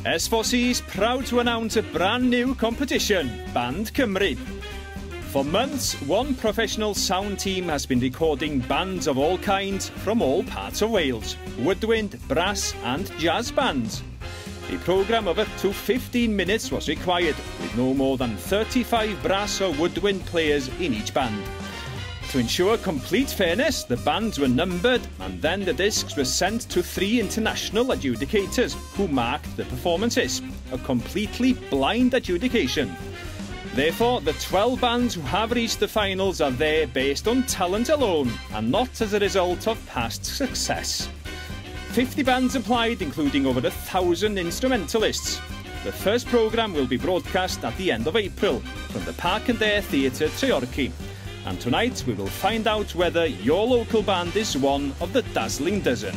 S4C is proud to announce a brand new competition, Band Cymru. For months, one professional sound team has been recording bands of all kinds from all parts of Wales, woodwind, brass and jazz bands. A programme of up to 15 minutes was required, with no more than 35 brass or woodwind players in each band. To ensure complete fairness, the bands were numbered and then the discs were sent to 3 international adjudicators who marked the performances, a completely blind adjudication. Therefore, the 12 bands who have reached the finals are there based on talent alone and not as a result of past success. 50 bands applied, including over 1,000 instrumentalists. The first programme will be broadcast at the end of April from the Park and Air Theatre, Treorchy. And tonight we will find out whether your local band is one of the dazzling dozen.